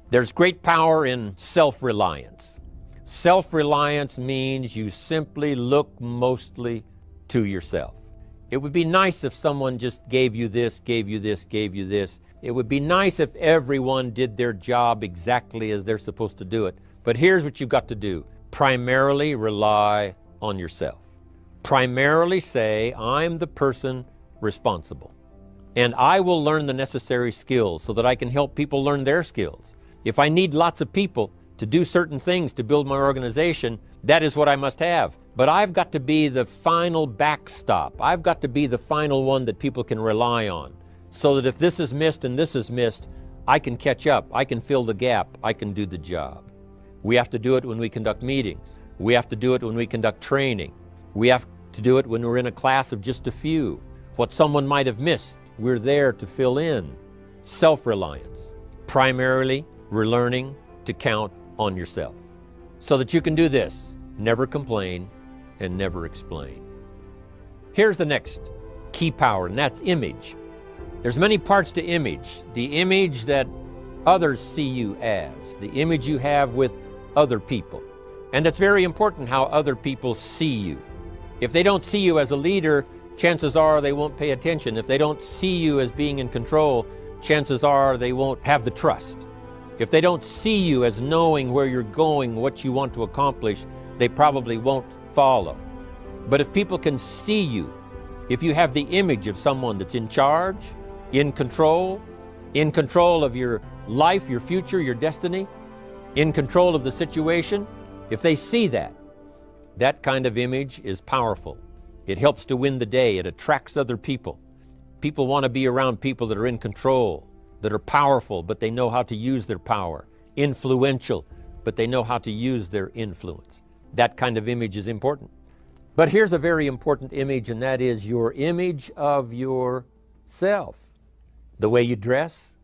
There's great power in self-reliance. Self-reliance means you simply look mostly to yourself. It would be nice if someone just gave you this, gave you this, gave you this. It would be nice if everyone did their job exactly as they're supposed to do it. But here's what you've got to do. Primarily rely on yourself. Primarily say, I'm the person responsible. And I will learn the necessary skills so that I can help people learn their skills. If I need lots of people to do certain things to build my organization, that is what I must have. But I've got to be the final backstop. I've got to be the final one that people can rely on, so that if this is missed and this is missed, I can catch up, I can fill the gap, I can do the job. We have to do it when we conduct meetings. We have to do it when we conduct training. We have to do it when we're in a class of just a few. What someone might have missed, we're there to fill in. Self-reliance. Primarily, we're learning to count on yourself so that you can do this: never complain and never explain. Here's the next key power, and that's image. There's many parts to image. The image that others see you as, the image you have with other people. And that's very important, how other people see you. If they don't see you as a leader, chances are they won't pay attention. If they don't see you as being in control, chances are they won't have the trust. If they don't see you as knowing where you're going, what you want to accomplish, they probably won't follow. But if people can see you, if you have the image of someone that's in charge, in control of your life, your future, your destiny, in control of the situation, if they see that, that kind of image is powerful. It helps to win the day. It attracts other people. People want to be around people that are in control, that are powerful, but they know how to use their power, influential, but they know how to use their influence. That kind of image is important. But here's a very important image, and that is your image of yourself. The way you dress,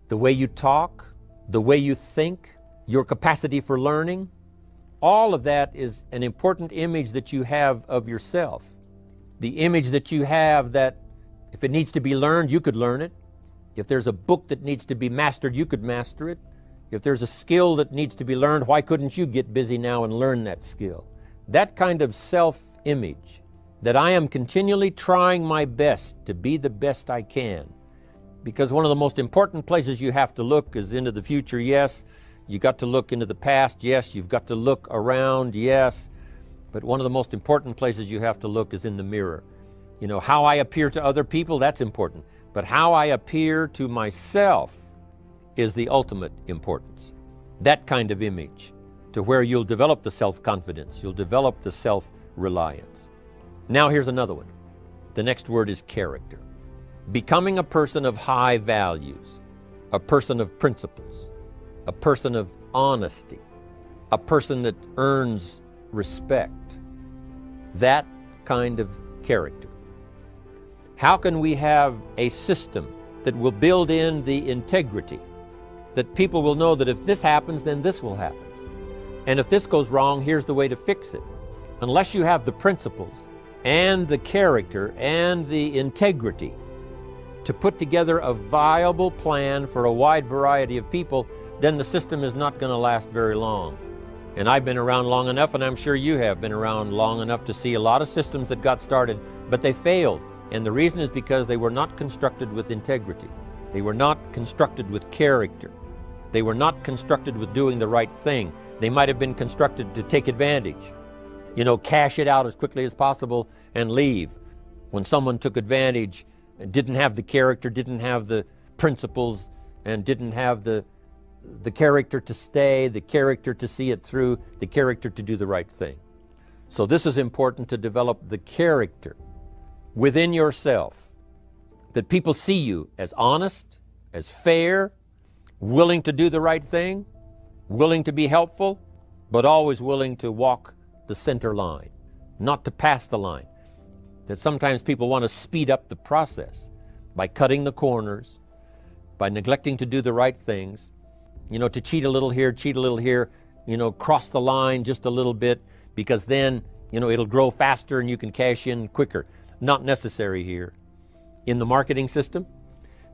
the way you talk, the way you think, your capacity for learning, all of that is an important image that you have of yourself. The image that you have that if it needs to be learned, you could learn it. If there's a book that needs to be mastered, you could master it. If there's a skill that needs to be learned, why couldn't you get busy now and learn that skill? That kind of self-image, that I am continually trying my best to be the best I can. Because one of the most important places you have to look is into the future, yes. You got to look into the past, yes. You've got to look around, yes. But one of the most important places you have to look is in the mirror. You know, how I appear to other people, that's important. But how I appear to myself is the ultimate importance. That kind of image, to where you'll develop the self-confidence, you'll develop the self-reliance. Now here's another one. The next word is character. Becoming a person of high values, a person of principles, a person of honesty, a person that earns respect. That kind of character. How can we have a system that will build in the integrity, that people will know that if this happens, then this will happen. And if this goes wrong, here's the way to fix it. Unless you have the principles and the character and the integrity to put together a viable plan for a wide variety of people, then the system is not going to last very long. And I've been around long enough, and I'm sure you have been around long enough to see a lot of systems that got started, but they failed. And the reason is because they were not constructed with integrity. They were not constructed with character. They were not constructed with doing the right thing. They might have been constructed to take advantage. You know, cash it out as quickly as possible and leave. When someone took advantage and didn't have the character, didn't have the principles, and didn't have the character to stay, the character to see it through, the character to do the right thing. So this is important, to develop the character within yourself, that people see you as honest, as fair, willing to do the right thing, willing to be helpful, but always willing to walk the center line, not to pass the line. That sometimes people want to speed up the process by cutting the corners, by neglecting to do the right things, you know, to cheat a little here, you know, cross the line just a little bit, because then, you know, it'll grow faster and you can cash in quicker. Not necessary here. In the marketing system,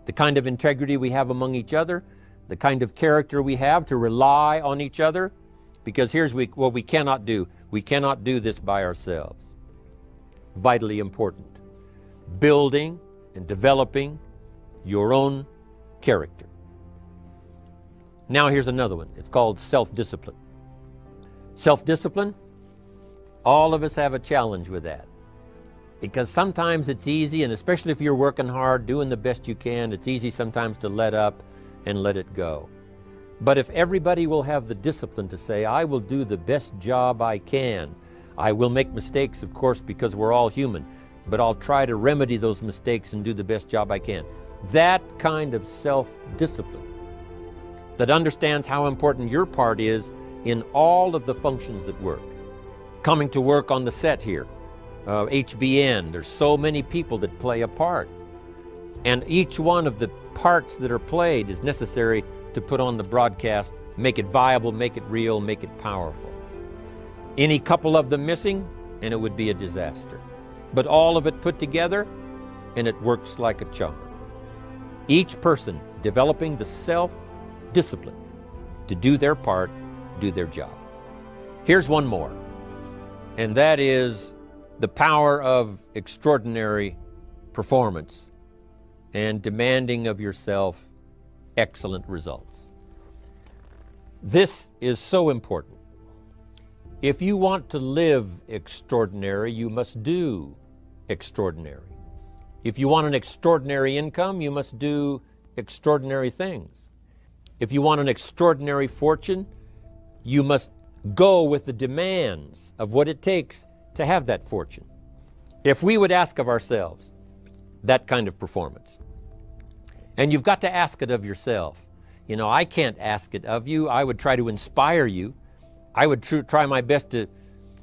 the kind of integrity we have among each other, the kind of character we have to rely on each other, because here's what we cannot do. We cannot do this by ourselves. Vitally important. Building and developing your own character. Now here's another one. It's called self-discipline. Self-discipline, all of us have a challenge with that. Because sometimes it's easy, and especially if you're working hard, doing the best you can, it's easy sometimes to let up and let it go. But if everybody will have the discipline to say, I will do the best job I can. I will make mistakes, of course, because we're all human, but I'll try to remedy those mistakes and do the best job I can. That kind of self-discipline that understands how important your part is in all of the functions that work. Coming to work on the set here, HBN, there's so many people that play a part. And each one of the parts that are played is necessary to put on the broadcast, make it viable, make it real, make it powerful. Any couple of them missing, and it would be a disaster. But all of it put together, and it works like a charm. Each person developing the self-discipline to do their part, do their job. Here's one more, and that is the power of extraordinary performance and demanding of yourself excellent results. This is so important. If you want to live extraordinary, you must do extraordinary. If you want an extraordinary income, you must do extraordinary things. If you want an extraordinary fortune, you must go with the demands of what it takes to have that fortune. If we would ask of ourselves that kind of performance, and you've got to ask it of yourself. You know, I can't ask it of you. I would try to inspire you. I would try my best to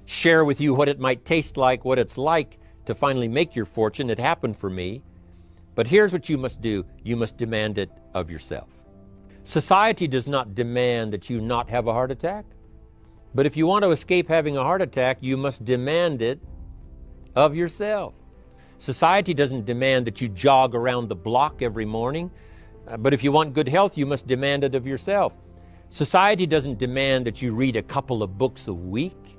share with you what it might taste like, what it's like to finally make your fortune. It happened for me. But here's what you must do. You must demand it of yourself. Society does not demand that you not have a heart attack. But if you want to escape having a heart attack, you must demand it of yourself. Society doesn't demand that you jog around the block every morning, but if you want good health, you must demand it of yourself. Society doesn't demand that you read a couple of books a week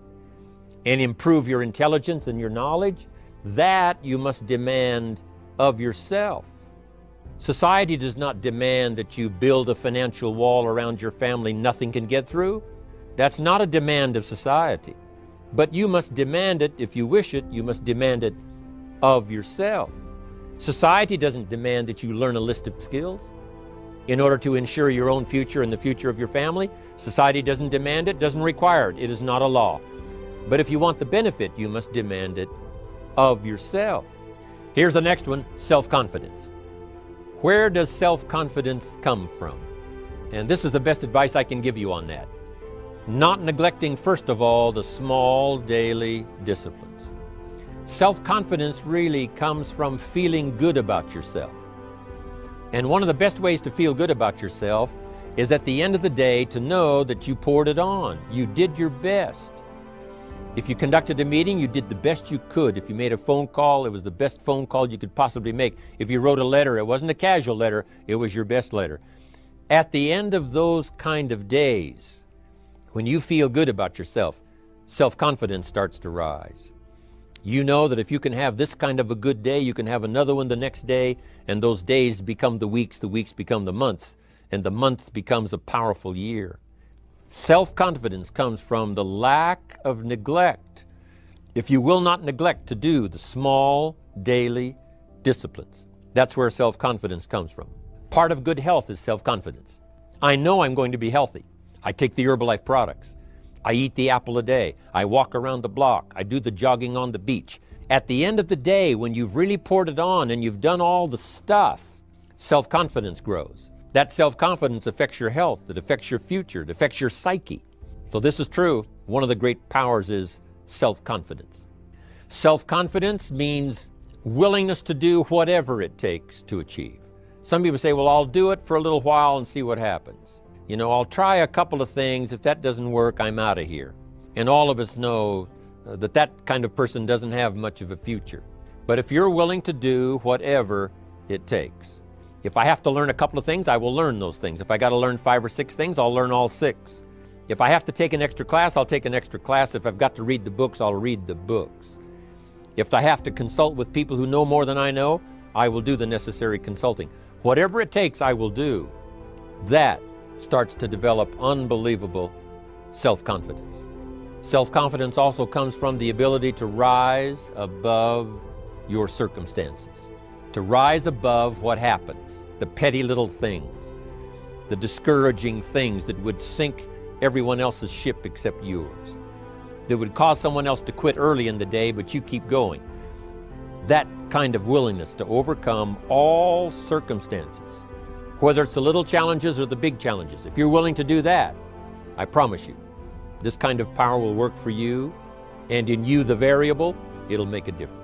and improve your intelligence and your knowledge. That you must demand of yourself. Society does not demand that you build a financial wall around your family nothing can get through. That's not a demand of society. But you must demand it. If you wish it, you must demand it of yourself. Society doesn't demand that you learn a list of skills in order to ensure your own future and the future of your family. Society doesn't demand it, doesn't require it. It is not a law. But if you want the benefit, you must demand it of yourself. Here's the next one, self-confidence. Where does self-confidence come from? And this is the best advice I can give you on that. Not neglecting, first of all, the small daily disciplines. Self-confidence really comes from feeling good about yourself. And one of the best ways to feel good about yourself is at the end of the day to know that you poured it on. You did your best. If you conducted a meeting, you did the best you could. If you made a phone call, it was the best phone call you could possibly make. If you wrote a letter, it wasn't a casual letter, it was your best letter. At the end of those kind of days, when you feel good about yourself, self-confidence starts to rise. You know that if you can have this kind of a good day, you can have another one the next day, and those days become the weeks become the months, and the month becomes a powerful year. Self-confidence comes from the lack of neglect. If you will not neglect to do the small daily disciplines, that's where self-confidence comes from. Part of good health is self-confidence. I know I'm going to be healthy. I take the Herbalife products. I eat the apple a day. I walk around the block. I do the jogging on the beach. At the end of the day, when you've really poured it on and you've done all the stuff, self-confidence grows. That self-confidence affects your health. It affects your future. It affects your psyche. So this is true. One of the great powers is self-confidence. Self-confidence means willingness to do whatever it takes to achieve. Some people say, well, I'll do it for a little while and see what happens. You know, I'll try a couple of things. If that doesn't work, I'm out of here. And all of us know that that kind of person doesn't have much of a future. But if you're willing to do whatever it takes, If I have to learn a couple of things, I will learn those things. If I got to learn 5 or 6 things, I'll learn all 6. If I have to take an extra class, I'll take an extra class. If I've got to read the books, I'll read the books. If I have to consult with people who know more than I know, I will do the necessary consulting. Whatever it takes, I will do. That starts to develop unbelievable self-confidence. Self-confidence also comes from the ability to rise above your circumstances, to rise above what happens, the petty little things, the discouraging things that would sink everyone else's ship except yours, that would cause someone else to quit early in the day, but you keep going. That kind of willingness to overcome all circumstances, whether it's the little challenges or the big challenges. If you're willing to do that, I promise you, this kind of power will work for you, and in you, the variable, it'll make a difference.